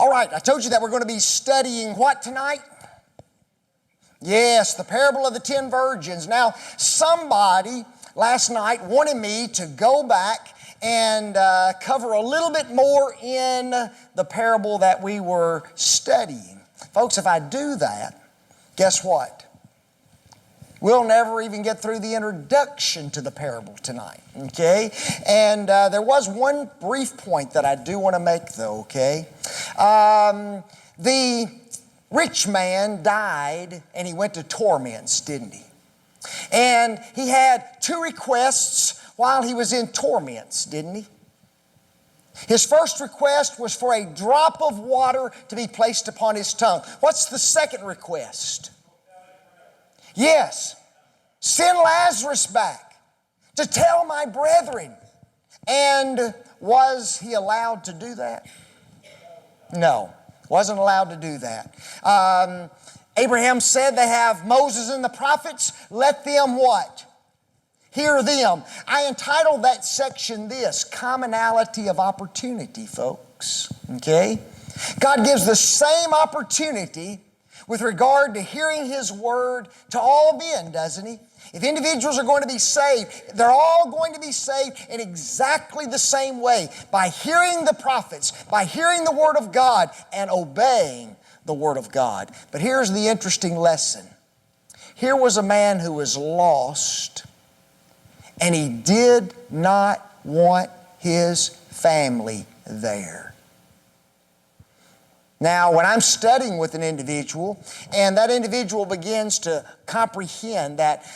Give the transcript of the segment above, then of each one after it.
All right, I told you that we're going to be studying what tonight? Yes, the parable of the 10 virgins. Now, somebody last night wanted me to go back and cover a little bit more in the parable that we were studying. Folks, if I do that, guess what? We'll never even get through the introduction to the parable tonight, okay? And there was one brief point that I do want to make, though, okay? The rich man died and he went to torments, didn't he? And he had 2 requests while he was in torments, didn't he? His first request was for a drop of water to be placed upon his tongue. What's the second request? Yes, send Lazarus back to tell my brethren. And was he allowed to do that? No, wasn't allowed to do that. Abraham said they have Moses and the prophets. Let them what? Hear them. I entitled that section this, Commonality of Opportunity, folks. Okay? God gives the same opportunity with regard to hearing His Word to all men, doesn't He? If individuals are going to be saved, they're all going to be saved in exactly the same way, by hearing the prophets, by hearing the Word of God, and obeying the Word of God. But here's the interesting lesson. Here was a man who was lost, and he did not want his family there. Now, when I'm studying with an individual, and that individual begins to comprehend that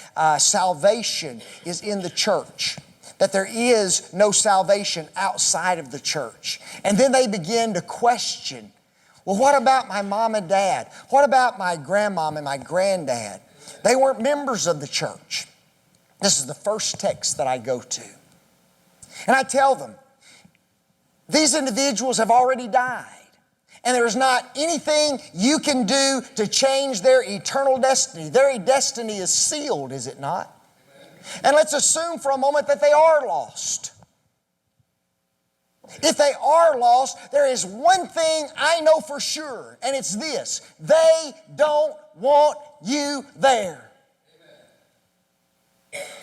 salvation is in the church, that there is no salvation outside of the church, and then they begin to question, well, what about my mom and dad? What about my grandmom and my granddad? They weren't members of the church. This is the first text that I go to. And I tell them, these individuals have already died. And there's not anything you can do to change their eternal destiny. Their destiny is sealed, is it not? And let's assume for a moment that they are lost. If they are lost, there is one thing I know for sure, and it's this: they don't want you there.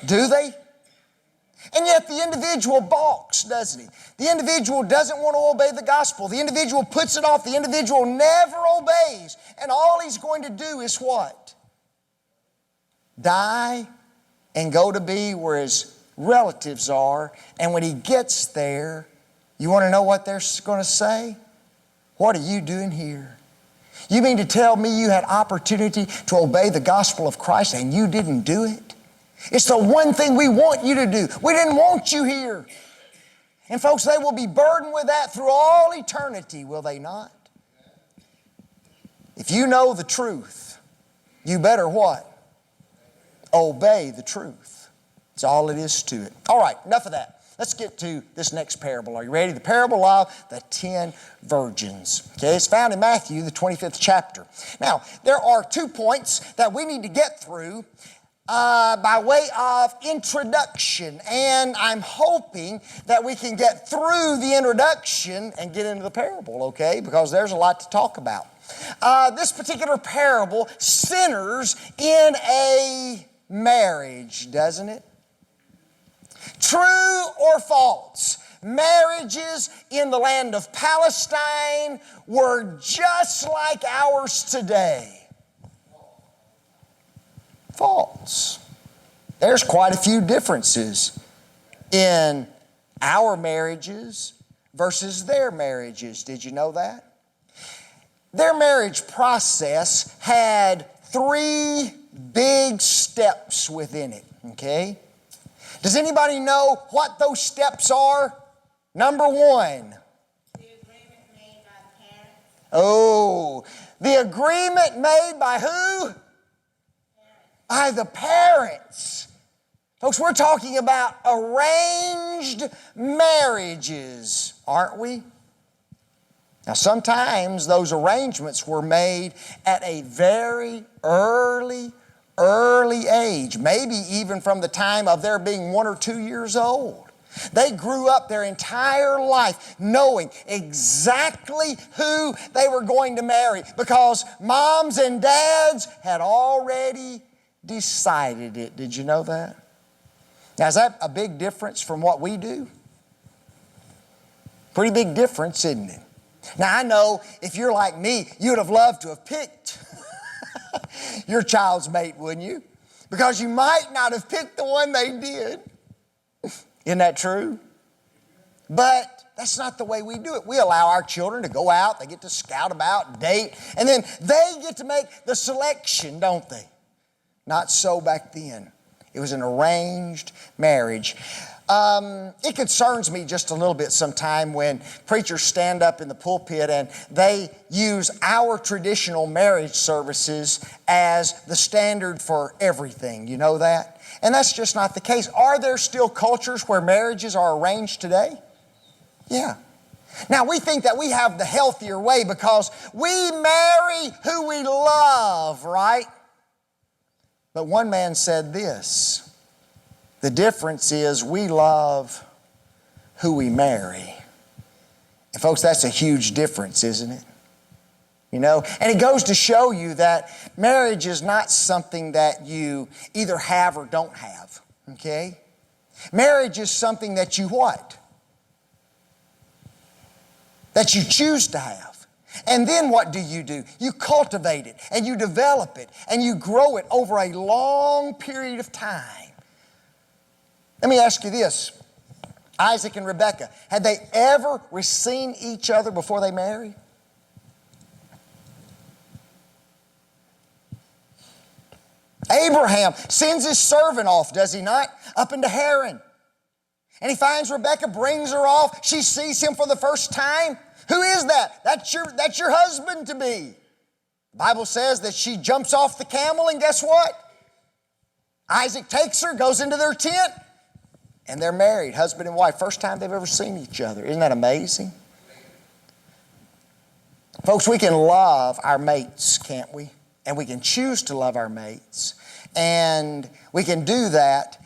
Do they? And yet the individual balks, doesn't he? The individual doesn't want to obey the gospel. The individual puts it off. The individual never obeys. And all he's going to do is what? Die and go to be where his relatives are. And when he gets there, you want to know what they're going to say? What are you doing here? You mean to tell me you had opportunity to obey the gospel of Christ and you didn't do it? It's the one thing we want you to do. We didn't want you here. And folks, they will be burdened with that through all eternity, will they not? If you know the truth, you better what? Obey the truth. That's all it is to it. All right, enough of that. Let's get to this next parable. Are you ready? The parable of the 10 virgins. Okay, it's found in Matthew, the 25th chapter. Now, there are 2 points that we need to get through by way of introduction, and I'm hoping that we can get through the introduction and get into the parable, okay? Because there's a lot to talk about. This particular parable centers in a marriage, doesn't it? True or false? Marriages in the land of Palestine were just like ours today. False. There's quite a few differences in our marriages versus their marriages. Did you know that? Their marriage process had 3 big steps within it, okay? Does anybody know what those steps are? Number 1. The agreement made by the parents. Oh, the agreement made by who? By the parents. Folks, we're talking about arranged marriages, aren't we? Now, sometimes those arrangements were made at a very early age, maybe even from the time of their being 1 or 2 years old. They grew up their entire life knowing exactly who they were going to marry because moms and dads had already decided it. Did you know that? Now, is that a big difference from what we do? Pretty big difference, isn't it? Now, I know if you're like me, you would have loved to have picked your child's mate, wouldn't you? Because you might not have picked the one they did. Isn't that true? But that's not the way we do it. We allow our children to go out, they get to scout about, date, and then they get to make the selection, don't they? Not so back then. It was an arranged marriage. It concerns me just a little bit sometime when preachers stand up in the pulpit and they use our traditional marriage services as the standard for everything. You know that? And that's just not the case. Are there still cultures where marriages are arranged today? Yeah. Now, we think that we have the healthier way because we marry who we love, right? But one man said this: the difference is we love who we marry. And folks, that's a huge difference, isn't it? You know, and it goes to show you that marriage is not something that you either have or don't have, okay? Marriage is something that you what? That you choose to have. And then what do? You cultivate it and you develop it and you grow it over a long period of time. Let me ask you this. Isaac and Rebekah, had they ever seen each other before they married? Abraham sends his servant off, does he not? Up into Haran. And he finds Rebekah, brings her off. She sees him for the first time. Who is that? That's your husband to be. The Bible says that she jumps off the camel, and guess what? Isaac takes her, goes into their tent, and they're married, husband and wife. First time they've ever seen each other. Isn't that amazing? Folks, we can love our mates, can't we? And we can choose to love our mates. And we can do that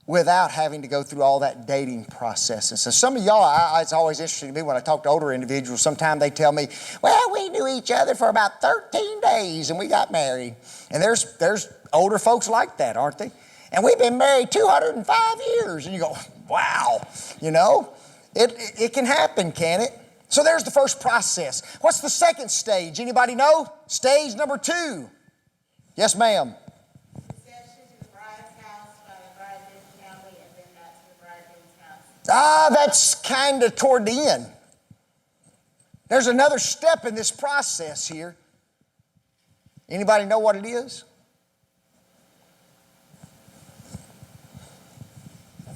without having to go through all that dating process. And so some of y'all, it's always interesting to me when I talk to older individuals, sometimes they tell me, well, we knew each other for about 13 days and we got married. And there's older folks like that, aren't they? And we've been married 205 years. And you go, wow, you know, it can happen, can it? So there's the first process. What's the second stage? Anybody know? Stage number 2. Yes, ma'am. Reception to the bride's house by the bridegroom's family, and then that's the bridegroom's house. That's kind of toward the end. There's another step in this process here. Anybody know what it is?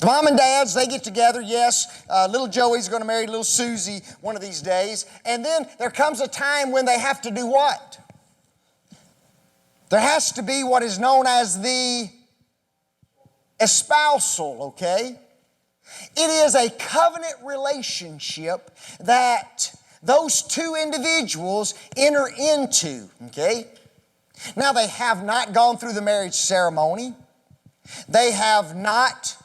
The mom and dads, they get together. Yes, little Joey's going to marry little Susie one of these days. And then there comes a time when they have to do what? There has to be what is known as the espousal, okay? It is a covenant relationship that those two individuals enter into, okay? Now, they have not gone through the marriage ceremony. They have not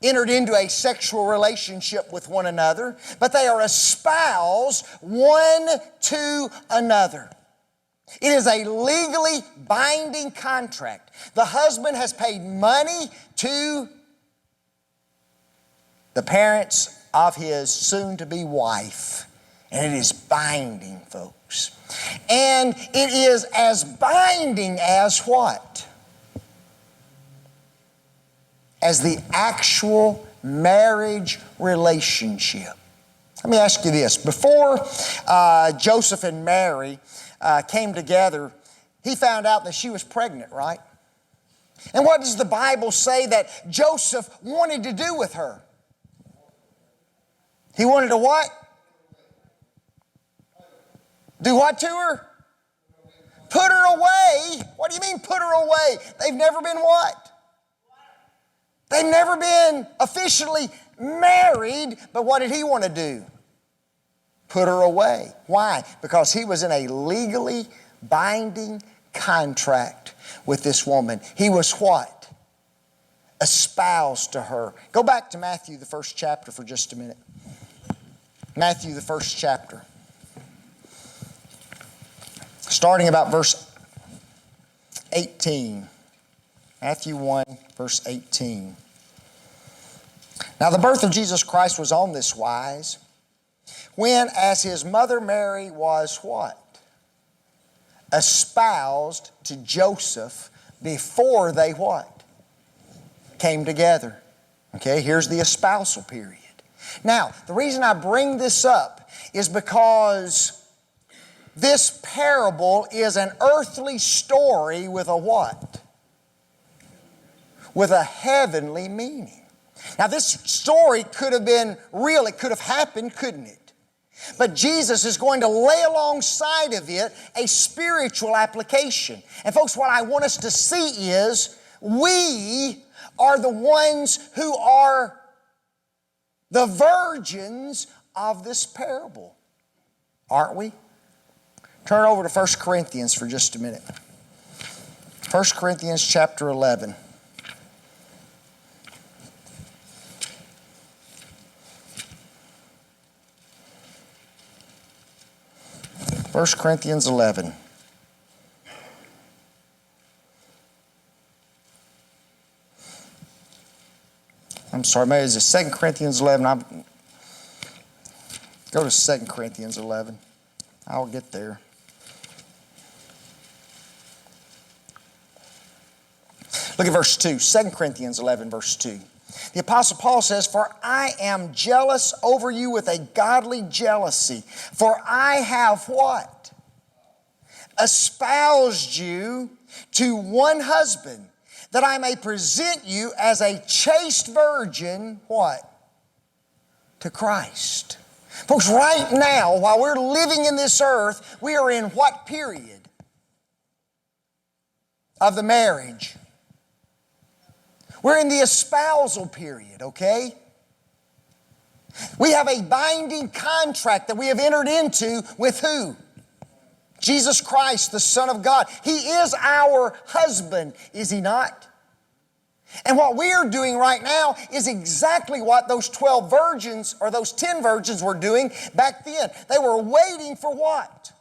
entered into a sexual relationship with one another, but they are espoused one to another. It is a legally binding contract. The husband has paid money to the parents of his soon-to-be wife, and it is binding, folks. And it is as binding as what? As the actual marriage relationship. Let me ask you this. Before Joseph and Mary came together, he found out that she was pregnant, right? And what does the Bible say that Joseph wanted to do with her? He wanted to what? Do what to her? Put her away. What do you mean put her away? They've never been what? They've never been officially married, but what did he want to do? Put her away. Why? Because he was in a legally binding contract with this woman. He was what? espoused to her. Go back to Matthew, the first chapter for just a minute. Matthew, the first chapter. Starting about verse 18. Matthew 1, verse 18. Now the birth of Jesus Christ was on this wise, when as his mother Mary was what? Espoused to Joseph before they what? Came together. Okay, here's the espousal period. Now, the reason I bring this up is because this parable is an earthly story with a what? With a heavenly meaning. Now, this story could have been real. It could have happened, couldn't it? But Jesus is going to lay alongside of it a spiritual application. And folks, what I want us to see is we are the ones who are the virgins of this parable. Aren't we? Turn over to 1 Corinthians for just a minute. 1 Corinthians chapter 11. 1 Corinthians 11. I'm sorry, maybe it's 2 Corinthians 11. Go to 2 Corinthians 11. I'll get there. Look at verse 2. 2 Corinthians 11, verse 2. The Apostle Paul says, "For I am jealous over you with a godly jealousy. For I have" what? "Espoused you to one husband, that I may present you as a chaste virgin," what? "To Christ." Folks, right now, while we're living in this earth, we are in what period of the marriage? We're in the espousal period, okay? We have a binding contract that we have entered into with who? Jesus Christ, the Son of God. He is our husband, is He not? And what we are doing right now is exactly what those 12 virgins or those 10 virgins were doing back then. They were waiting for what?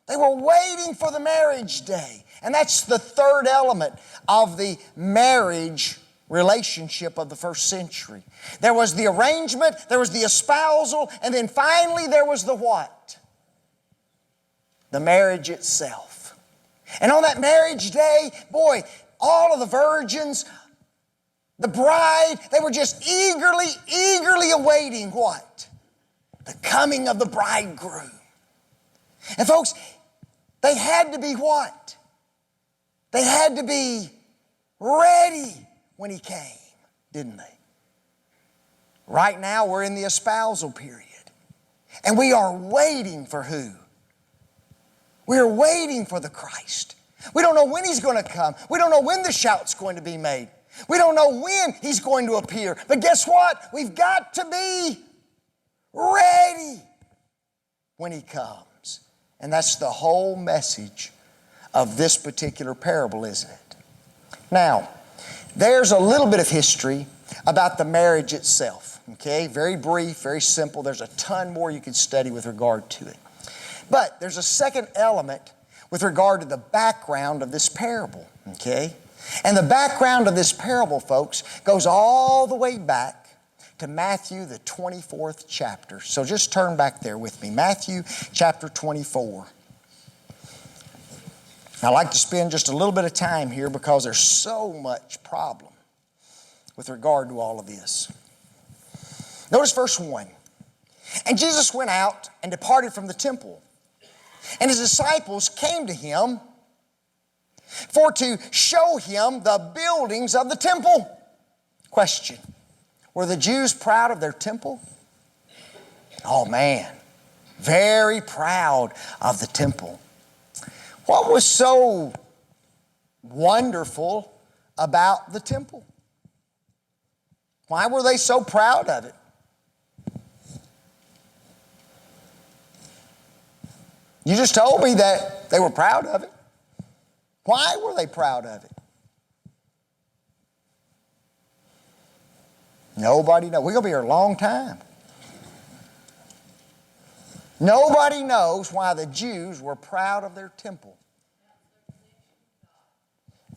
They were waiting for the marriage day. And that's the third element of the marriage relationship of the first century. There was the arrangement, there was the espousal, and then finally there was the what? The marriage itself. And on that marriage day, boy, all of the virgins, the bride, they were just eagerly awaiting what? The coming of the bridegroom. And folks, they had to be what? They had to be ready when He came, didn't they? Right now, we're in the espousal period. And we are waiting for who? We are waiting for the Christ. We don't know when He's going to come. We don't know when the shout's going to be made. We don't know when He's going to appear. But guess what? We've got to be ready when He comes. And that's the whole message of this particular parable, isn't it? Now, there's a little bit of history about the marriage itself. Okay, very brief, very simple. There's a ton more you can study with regard to it. But there's a second element with regard to the background of this parable, okay? And the background of this parable, folks, goes all the way back to Matthew, the 24th chapter. So just turn back there with me. Matthew chapter 24. I'd like to spend just a little bit of time here because there's so much problem with regard to all of this. Notice verse 1. "And Jesus went out and departed from the temple. And His disciples came to Him for to show Him the buildings of the temple." Question: were the Jews proud of their temple? Oh man, very proud of the temple. What was so wonderful about the temple? Why were they so proud of it? You just told me that they were proud of it. Why were they proud of it? Nobody knows. We're going to be here a long time. Nobody knows why the Jews were proud of their temple.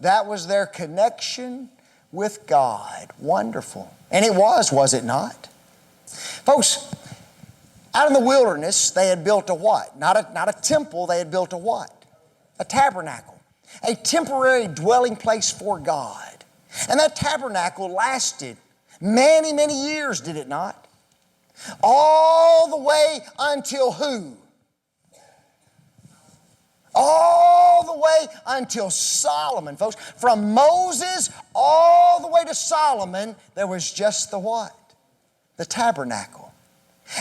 That was their connection with God. Wonderful. And it was it not? Folks, out in the wilderness, they had built a what? Not a temple, they had built a what? A tabernacle. A temporary dwelling place for God. And that tabernacle lasted many, many years, did it not? All the way until who? All the way until Solomon, folks. From Moses all the way to Solomon, there was just the what? The tabernacle.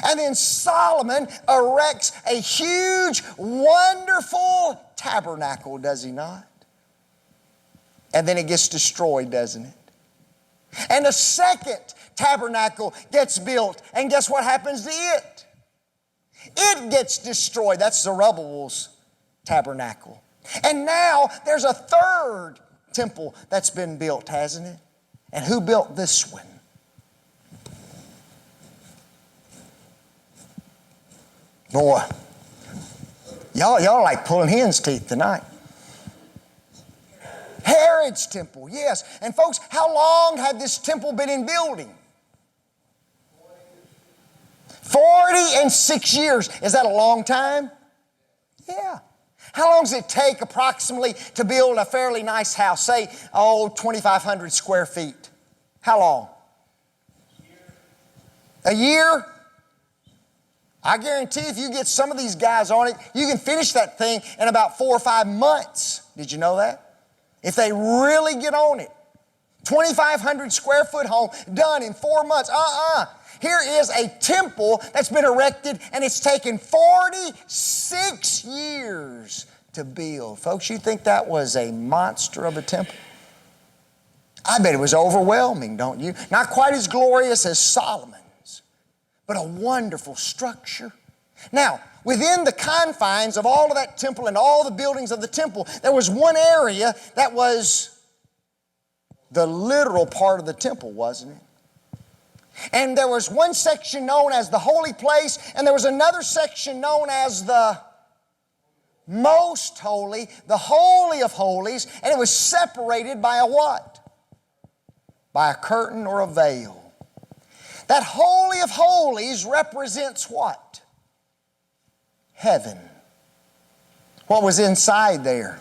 And then Solomon erects a huge, wonderful tabernacle, does he not? And then it gets destroyed, doesn't it? And a second tabernacle gets built, and guess what happens to it? It gets destroyed. That's Zerubbabel's tabernacle. And now there's a third temple that's been built, hasn't it? And who built this one? Boy, y'all like pulling hen's teeth tonight. Herod's temple, yes. And folks, how long had this temple been in building? 46 years. Is that a long time? Yeah. How long does it take approximately to build a fairly nice house? Say, 2,500 square feet. How long? A year? I guarantee if you get some of these guys on it, you can finish that thing in about 4 or 5 months. Did you know that? If they really get on it. 2,500 square foot home done in 4 months. Here is a temple that's been erected and it's taken 46 years to build. Folks, you think that was a monster of a temple? I bet it was overwhelming, don't you? Not quite as glorious as Solomon's, but a wonderful structure. Now, within the confines of all of that temple and all the buildings of the temple, there was one area that was the literal part of the temple, wasn't it? And there was one section known as the holy place, and there was another section known as the most holy, the holy of holies, and it was separated by a what? By a curtain or a veil. That holy of holies represents what? Heaven. What was inside there?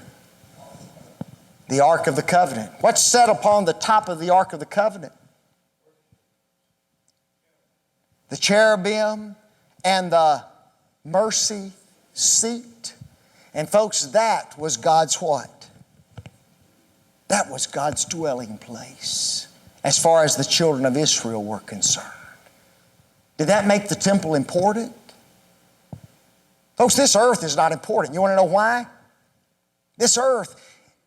The Ark of the Covenant. What's set upon the top of the Ark of the Covenant? The cherubim and the mercy seat. And folks, that was God's what? That was God's dwelling place as far as the children of Israel were concerned. Did that make the temple important? Folks, this earth is not important. You want to know why? This earth,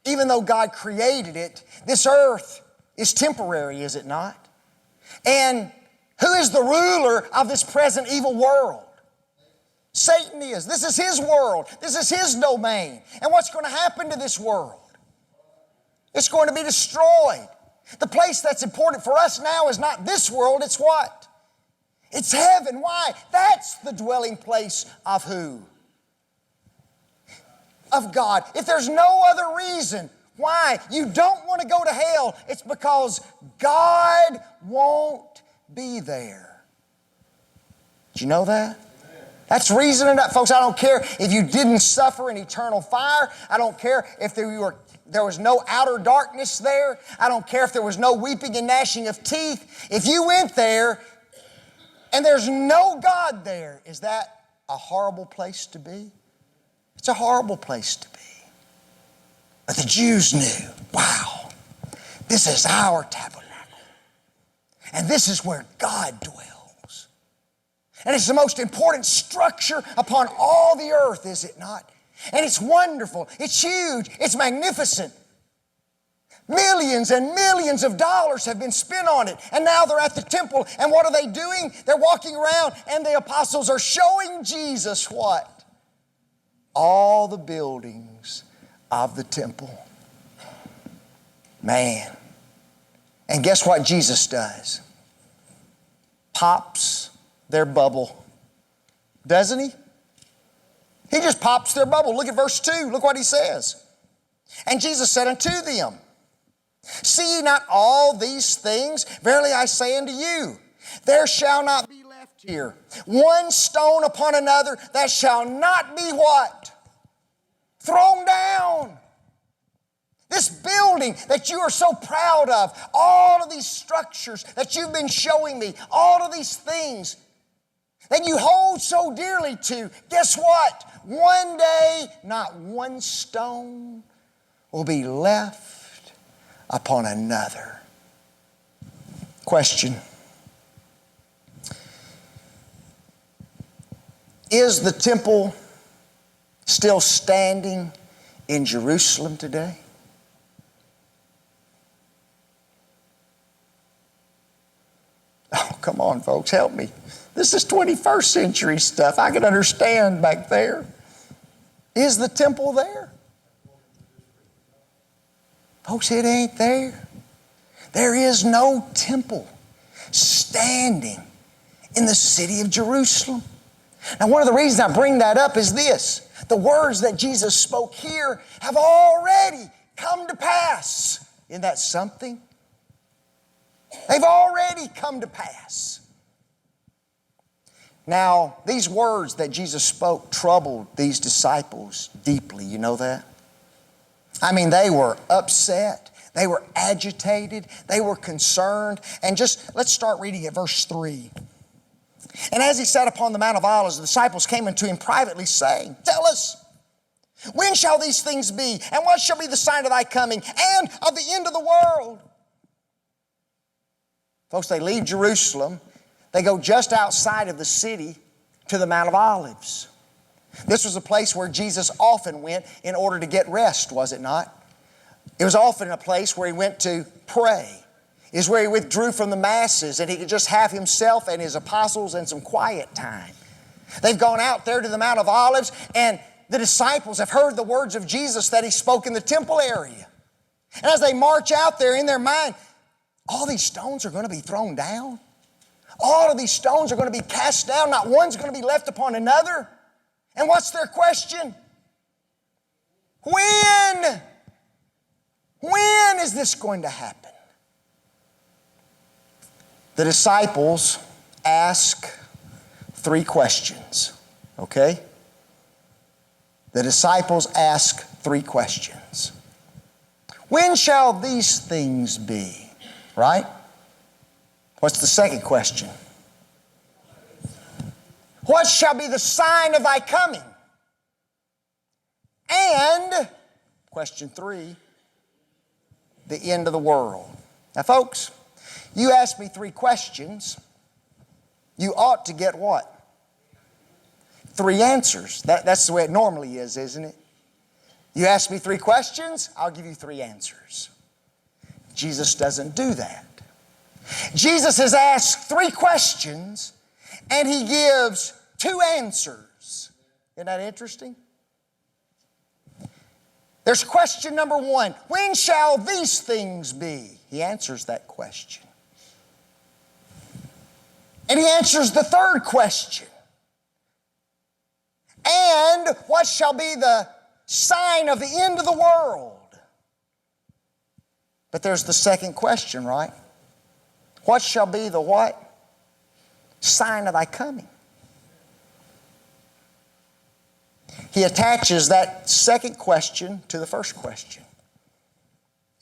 even though God created it, this earth is temporary, is it not? And who is the ruler of this present evil world? Satan is. This is his world. This is his domain. And what's going to happen to this world? It's going to be destroyed. The place that's important for us now is not this world, it's what? It's heaven. Why? That's the dwelling place of who? Of God. If there's no other reason why you don't want to go to hell, it's because God won't be there. Did you know that? That's reason enough. Folks, I don't care if you didn't suffer in eternal fire. I don't care if there was no outer darkness there. I don't care if there was no weeping and gnashing of teeth. If you went there and there's no God there, is that a horrible place to be? It's a horrible place to be. But the Jews knew, wow, this is our tabernacle. And this is where God dwells. And it's the most important structure upon all the earth, is it not? And it's wonderful, it's huge, it's magnificent. Millions and millions of dollars have been spent on it. And now they're at the temple. And what are they doing? They're walking around and the apostles are showing Jesus what? All the buildings of the temple. Man. And guess what Jesus does? pops their bubble, doesn't he? He just pops their bubble. Look at verse 2. Look what he says. And Jesus said unto them, see ye not all these things? Verily I say unto you, there shall not be left here one stone upon another that shall not be what? Thrown down. This building that you are so proud of, all of these structures that you've been showing me, all of these things that you hold so dearly to, guess what? One day, not one stone will be left upon another. Question. Is the temple still standing in Jerusalem today? Oh, come on, folks, help me. This is 21st century stuff. I can understand back there. Is the temple there? Folks, it ain't there. There is no temple standing in the city of Jerusalem. Now, one of the reasons I bring that up is this. The words that Jesus spoke here have already come to pass. Isn't that something? They've already come to pass. Now, these words that Jesus spoke troubled these disciples deeply. You know that? I mean, they were upset. They were agitated. They were concerned. And let's start reading at verse 3. And as he sat upon the Mount of Olives, the disciples came unto him privately, saying, tell us, when shall these things be? And what shall be the sign of thy coming and of the end of the world? Folks, they leave Jerusalem. They go just outside of the city to the Mount of Olives. This was a place where Jesus often went in order to get rest, was it not? It was often a place where he went to pray. It was where he withdrew from the masses and he could just have himself and his apostles and some quiet time. They've gone out there to the Mount of Olives, and the disciples have heard the words of Jesus that he spoke in the temple area. And as they march out there in their mind, all these stones are going to be thrown down. All of these stones are going to be cast down. Not one's going to be left upon another. And what's their question? When? When is this going to happen? The disciples ask 3 questions, okay? The disciples ask 3 questions. When shall these things be? Right? What's the second question? What shall be the sign of thy coming? And, question 3, the end of the world. Now, folks, you asked me 3 questions. You ought to get what? 3 answers. That's the way it normally is, isn't it? You ask me 3 questions, I'll give you 3 answers. Jesus doesn't do that. Jesus has asked 3 questions, and he gives 2 answers. Isn't that interesting? There's question number 1. When shall these things be? He answers that question. And he answers the 3rd question. And what shall be the sign of the end of the world? But there's the 2nd question, right? What shall be the what? Sign of thy coming. He attaches that 2nd question to the 1st question.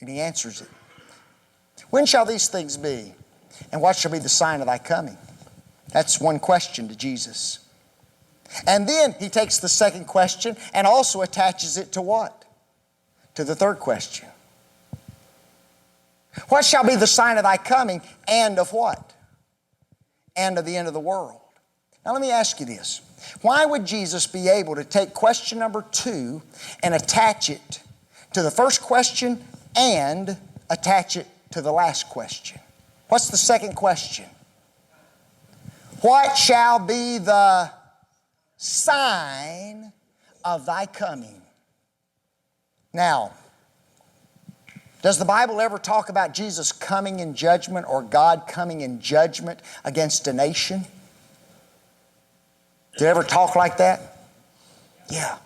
And he answers it. When shall these things be? And what shall be the sign of thy coming? That's one question to Jesus. And then he takes the 2nd question and also attaches it to what? To the 3rd question. What shall be the sign of thy coming and of what? And of the end of the world. Now let me ask you this. Why would Jesus be able to take question number 2 and attach it to the 1st question and attach it to the last question? What's the 2nd question? What shall be the sign of thy coming? Now, Does the Bible ever talk about Jesus coming in judgment or God coming in judgment against a nation? Did it ever talk like that? Yeah.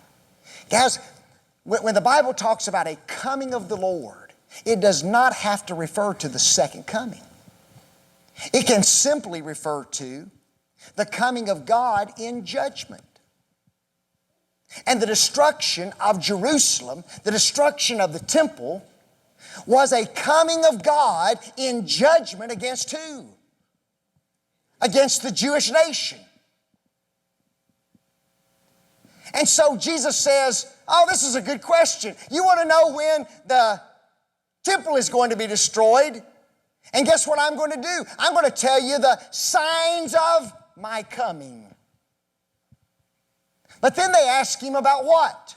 Guys, when the Bible talks about a coming of the Lord, it does not have to refer to the second coming. It can simply refer to the coming of God in judgment. And the destruction of Jerusalem, the destruction of the temple, was a coming of God in judgment against who? Against the Jewish nation. And so Jesus says, oh, this is a good question. You want to know when the temple is going to be destroyed? And guess what I'm going to do? I'm going to tell you the signs of my coming. But then they ask him about what?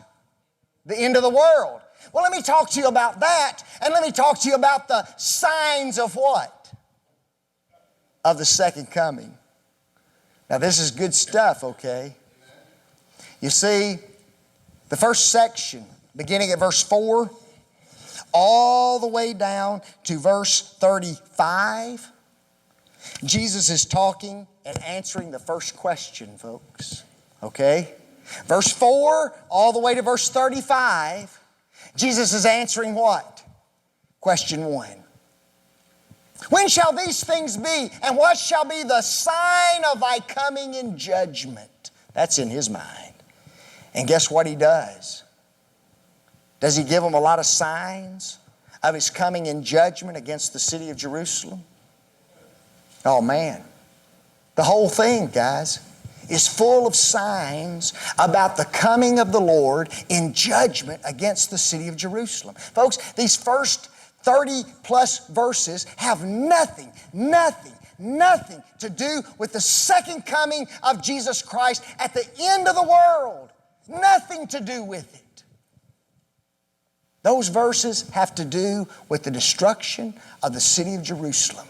The end of the world. Well, let me talk to you about that, and let me talk to you about the signs of what? Of the second coming. Now, this is good stuff, okay? You see, the first section, beginning at verse 4, all the way down to verse 35, Jesus is talking and answering the first question, folks. Okay? Verse 4, all the way to verse 35, Jesus is answering what? Question 1. When shall these things be, and what shall be the sign of thy coming in judgment? That's in his mind. And guess what he does? Does he give them a lot of signs of his coming in judgment against the city of Jerusalem? Oh man, the whole thing, guys, is full of signs about the coming of the Lord in judgment against the city of Jerusalem. Folks, these first 30 plus verses have nothing to do with the second coming of Jesus Christ at the end of the world. Nothing to do with it. Those verses have to do with the destruction of the city of Jerusalem.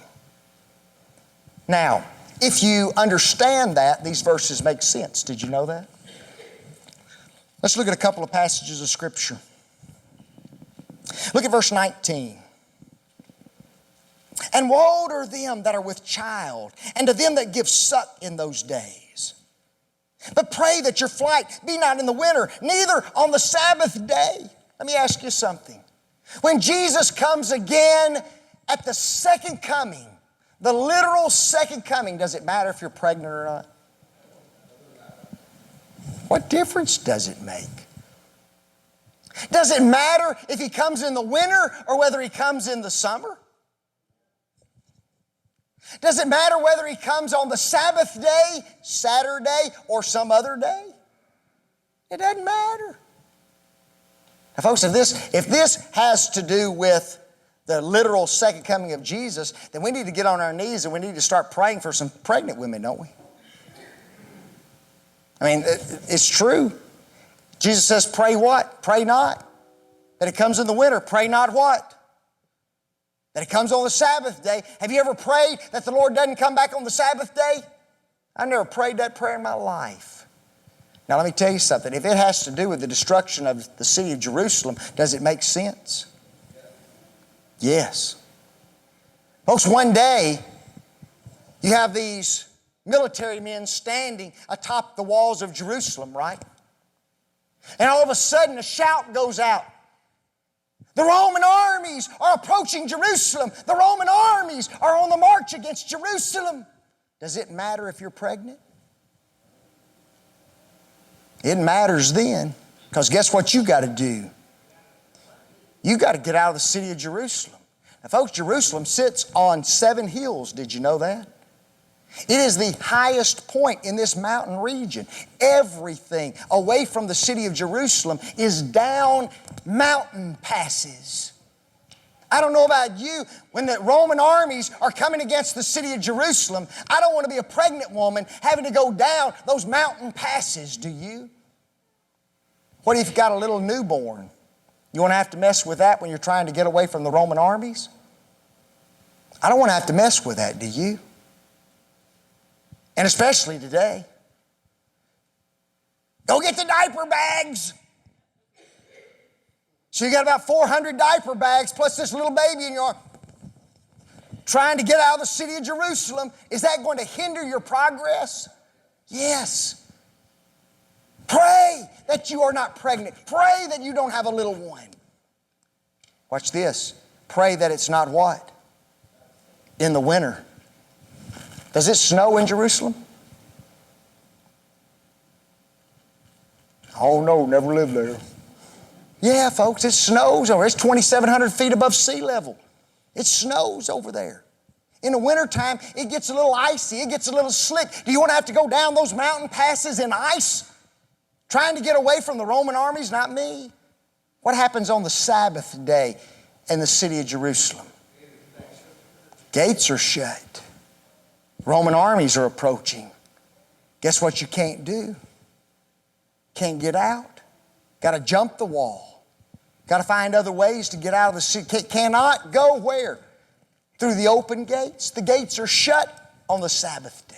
Now, if you understand that, these verses make sense. Did you know that? Let's look at a couple of passages of Scripture. Look at verse 19. And woe to them that are with child, and to them that give suck in those days. But pray that your flight be not in the winter, neither on the Sabbath day. Let me ask you something. When Jesus comes again at the second coming, the literal second coming, does it matter if you're pregnant or not? What difference does it make? Does it matter if he comes in the winter or whether he comes in the summer? Does it matter whether he comes on the Sabbath day, Saturday, or some other day? It doesn't matter. Now, folks, if this has to do with the literal second coming of Jesus, then we need to get on our knees and we need to start praying for some pregnant women, don't we? I mean, it's true. Jesus says, pray what? Pray not. That it comes in the winter. Pray not what? That it comes on the Sabbath day. Have you ever prayed that the Lord doesn't come back on the Sabbath day? I've never prayed that prayer in my life. Now let me tell you something. If it has to do with the destruction of the city of Jerusalem, does it make sense? Yes. Folks, one day you have these military men standing atop the walls of Jerusalem, right? And all of a sudden a shout goes out. The Roman armies are approaching Jerusalem. The Roman armies are on the march against Jerusalem. Does it matter if you're pregnant? It matters then, because guess what you got to do? You got to get out of the city of Jerusalem. Now, folks, Jerusalem sits on 7 hills. Did you know that? It is the highest point in this mountain region. Everything away from the city of Jerusalem is down mountain passes. I don't know about you, when the Roman armies are coming against the city of Jerusalem, I don't want to be a pregnant woman having to go down those mountain passes, do you? What if you've got a little newborn? You want to have to mess with that when you're trying to get away from the Roman armies? I don't want to have to mess with that, do you? And especially today. Go get the diaper bags. So you got about 400 diaper bags plus this little baby in your arm, trying to get out of the city of Jerusalem. Is that going to hinder your progress? Yes. Pray that you are not pregnant. Pray that you don't have a little one. Watch this. Pray that it's not what? In the winter. Does it snow in Jerusalem? Oh no, never lived there. Yeah, folks, it snows over. It's 2,700 feet above sea level. It snows over there. In the wintertime, it gets a little icy. It gets a little slick. Do you want to have to go down those mountain passes in ice? Trying to get away from the Roman armies? Not me. What happens on the Sabbath day in the city of Jerusalem? Gates are shut. Roman armies are approaching. Guess what you can't do? Can't get out. Got to jump the wall. Got to find other ways to get out of the city. Cannot go where? Through the open gates. The gates are shut on the Sabbath day.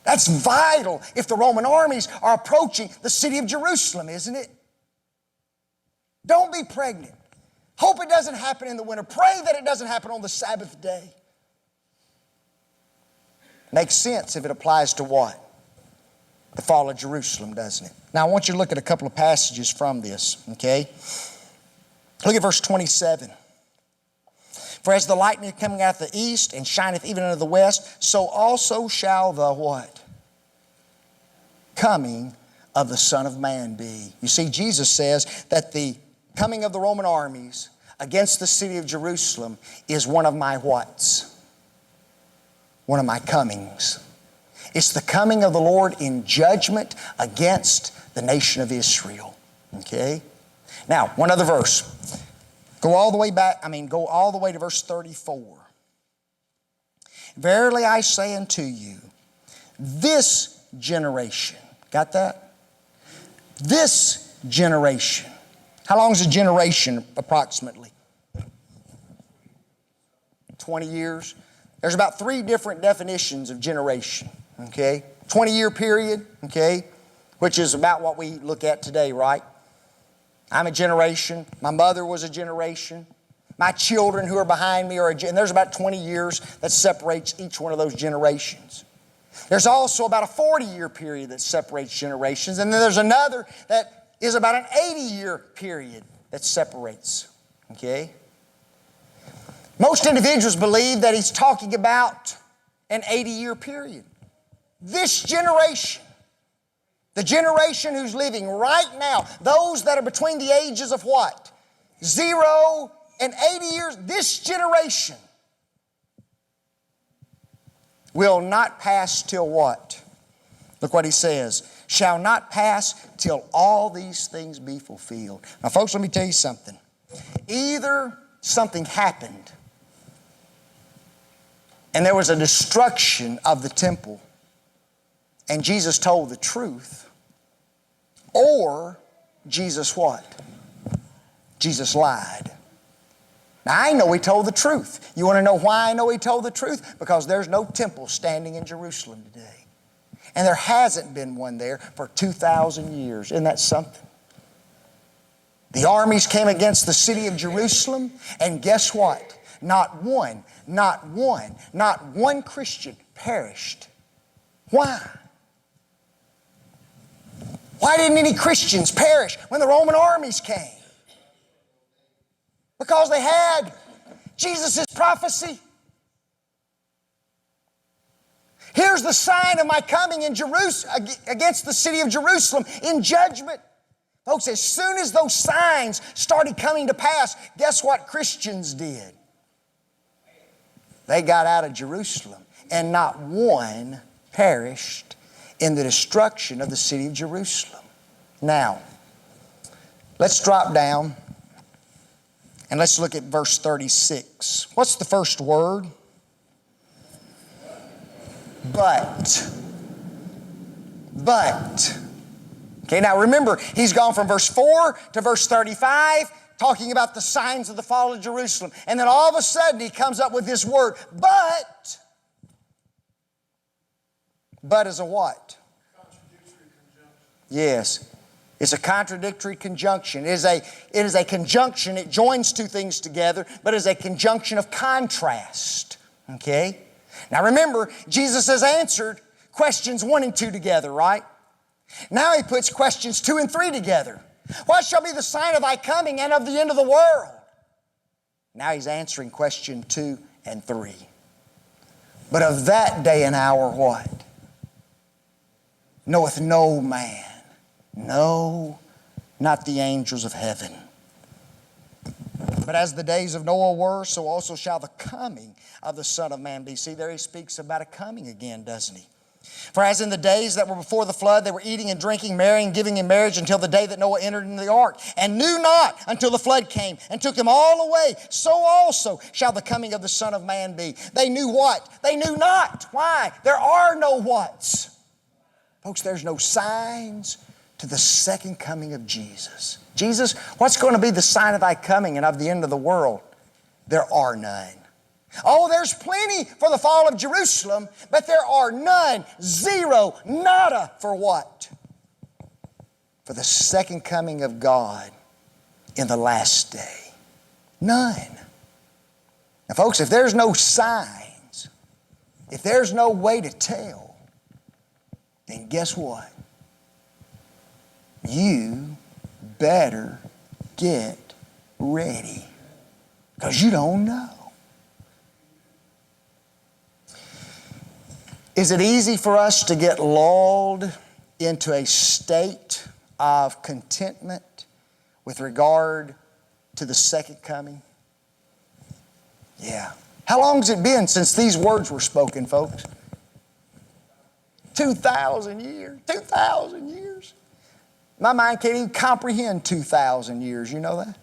That's vital if the Roman armies are approaching the city of Jerusalem, isn't it? Don't be pregnant. Hope it doesn't happen in the winter. Pray that it doesn't happen on the Sabbath day. Makes sense if it applies to what? The fall of Jerusalem, doesn't it? Now I want you to look at a couple of passages from this, okay? Look at verse 27. For as the lightning coming out of the east and shineth even unto the west, so also shall the what? Coming of the Son of Man be. You see, Jesus says that the coming of the Roman armies against the city of Jerusalem is one of my whats? One of my comings. It's the coming of the Lord in judgment against the nation of Israel. Okay? Now, one other verse. Go all the way to verse 34. Verily I say unto you, this generation, got that? This generation. How long is a generation approximately? 20 years. There's about 3 different definitions of generation, okay? 20-year period, okay, which is about what we look at today, right? I'm a generation. My mother was a generation. My children who are behind me and there's about 20 years that separates each one of those generations. There's also about a 40-year period that separates generations, and then there's another that is about an 80-year period that separates, okay? Most individuals believe that he's talking about an 80-year period. This generation, the generation who's living right now, those that are between the ages of what? 0 and 80 years, this generation will not pass till what? Look what he says. Shall not pass till all these things be fulfilled. Now folks, let me tell you something. Either something happened and there was a destruction of the temple and Jesus told the truth, or Jesus what? Jesus lied. Now I know he told the truth. You want to know why I know he told the truth? Because there's no temple standing in Jerusalem today. And there hasn't been one there for 2,000 years. Isn't that something? The armies came against the city of Jerusalem, and guess what? Not one Christian perished. Why? Why didn't any Christians perish when the Roman armies came? Because they had Jesus' prophecy. Here's the sign of my coming in Jerusalem against the city of Jerusalem in judgment. Folks, as soon as those signs started coming to pass, guess what Christians did? They got out of Jerusalem, and not one perished in the destruction of the city of Jerusalem. Now, let's drop down and let's look at verse 36. What's the first word? But. Okay, now remember, he's gone from verse 4 to verse 35, talking about the signs of the fall of Jerusalem. And then all of a sudden he comes up with this word, but. But is a what? Contradictory conjunction. Yes. It's a contradictory conjunction. It is a conjunction. It joins two things together, but is a conjunction of contrast. Okay? Now remember, Jesus has answered questions 1 and 2 together, right? Now he puts questions 2 and 3 together. What shall be the sign of thy coming and of the end of the world? Now he's answering question 2 and 3. But of that day and hour what? Knoweth no man. No, not the angels of heaven. But as the days of Noah were, so also shall the coming of the Son of Man be. See, there he speaks about a coming again, doesn't he? For as in the days that were before the flood, they were eating and drinking, marrying, giving in marriage until the day that Noah entered into the ark, and knew not until the flood came and took them all away. So also shall the coming of the Son of Man be. They knew what? They knew not. Why? There are no whats. Folks, there's no signs to the second coming of Jesus. Jesus, what's going to be the sign of thy coming and of the end of the world? There are none. Oh, there's plenty for the fall of Jerusalem, but there are none, zero, nada for what? For the second coming of God in the last day. None. Now, folks, if there's no signs, if there's no way to tell, then guess what? You better get ready, because you don't know. Is it easy for us to get lulled into a state of contentment with regard to the second coming? Yeah. How long has it been since these words were spoken, folks? 2,000 years. 2,000 years. My mind can't even comprehend 2,000 years. You know that?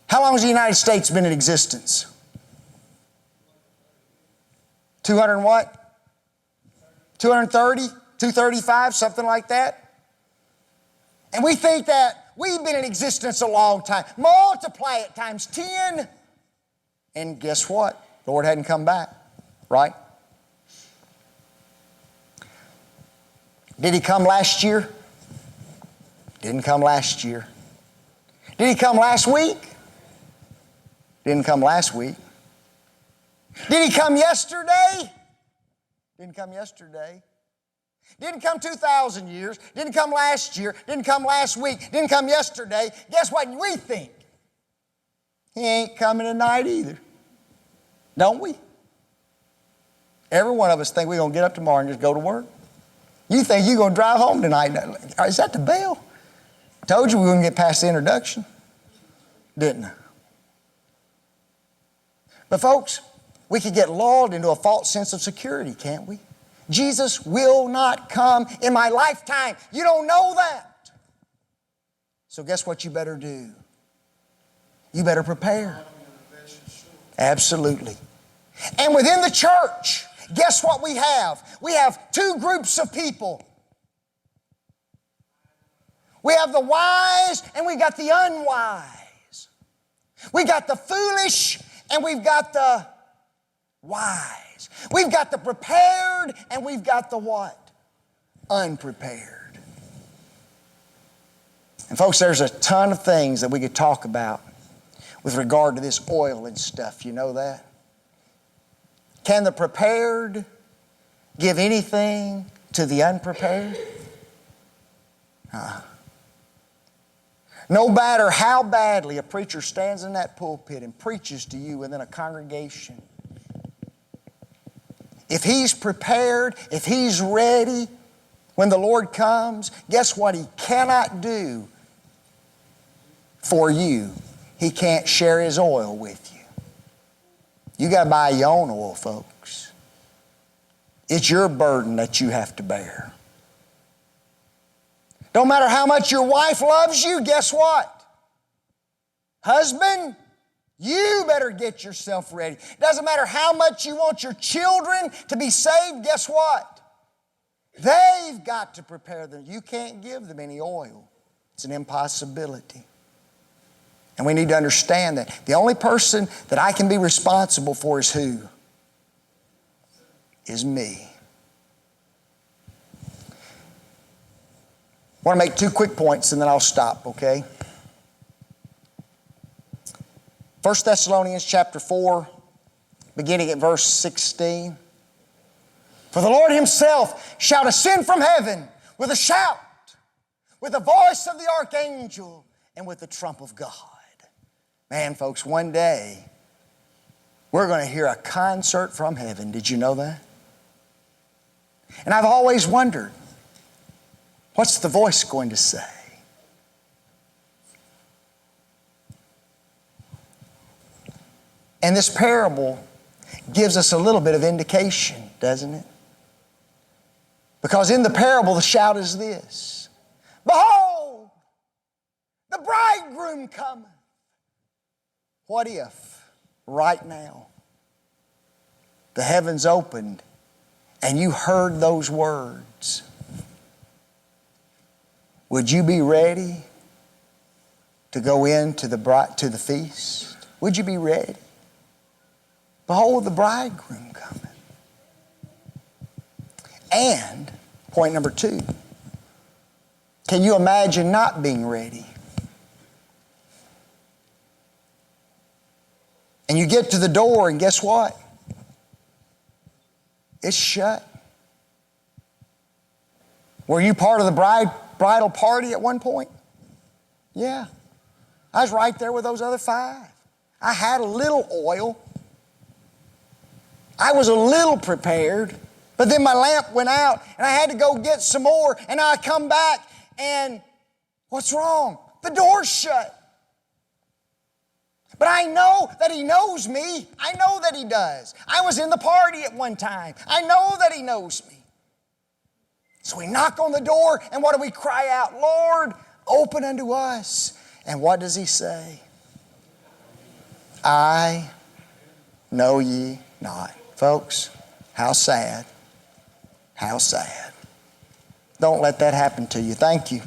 How long has the United States been in existence? 200 and what? 230, 235, something like that. And we think that we've been in existence a long time. Multiply it times 10. And guess what? The Lord hadn't come back, right? Did he come last year? Didn't come last year. Did he come last week? Didn't come last week. Did he come yesterday? Didn't come yesterday. Didn't come 2,000 years. Didn't come last year. Didn't come last week. Didn't come yesterday. Guess what we think? He ain't coming tonight either. Don't we? Every one of us think we're going to get up tomorrow and just go to work. You think you're going to drive home tonight. Is that the bell? Told you we were going to get past the introduction. Didn't I? But folks, we could get lulled into a false sense of security, can't we? Jesus will not come in my lifetime. You don't know that. So guess what you better do? You better prepare. Absolutely. And within the church, guess what we have? We have two groups of people. We have the wise and we got the unwise. We got the foolish and we've got the wise. We've got the prepared and we've got the what? Unprepared. And folks, there's a ton of things that we could talk about with regard to this oil and stuff. You know that? Can the prepared give anything to the unprepared? No matter how badly a preacher stands in that pulpit and preaches to you within a congregation, if he's prepared, if he's ready, when the Lord comes, guess what he cannot do for you? He can't share his oil with you. You got to buy your own oil, folks. It's your burden that you have to bear. Don't matter how much your wife loves you, guess what? Husband, you better get yourself ready. Doesn't matter how much you want your children to be saved, guess what? They've got to prepare them. You can't give them any oil. It's an impossibility. And we need to understand that the only person that I can be responsible for is who? Is me. I want to make 2 quick points and then I'll stop, okay? 1 Thessalonians chapter 4, beginning at verse 16. For the Lord himself shall ascend from heaven with a shout, with the voice of the archangel, and with the trump of God. Man, folks, one day we're going to hear a concert from heaven. Did you know that? And I've always wondered, what's the voice going to say? And this parable gives us a little bit of indication, doesn't it? Because in the parable, the shout is this: Behold, the bridegroom cometh. What if, right now, the heavens opened and you heard those words? Would you be ready to go into to the feast? Would you be ready? Behold, the bridegroom cometh. And, point number 2, can you imagine not being ready? And you get to the door and guess what? It's shut. Were you part of the bridal party at one point? Yeah. I was right there with those other 5. I had a little oil. I was a little prepared. But then my lamp went out and I had to go get some more, and I come back and what's wrong? The door's shut. But I know that he knows me. I know that he does. I was in the party at one time. I know that he knows me. So we knock on the door, and what do we cry out? Lord, open unto us. And what does he say? I know ye not. Folks, how sad. How sad. Don't let that happen to you. Thank you.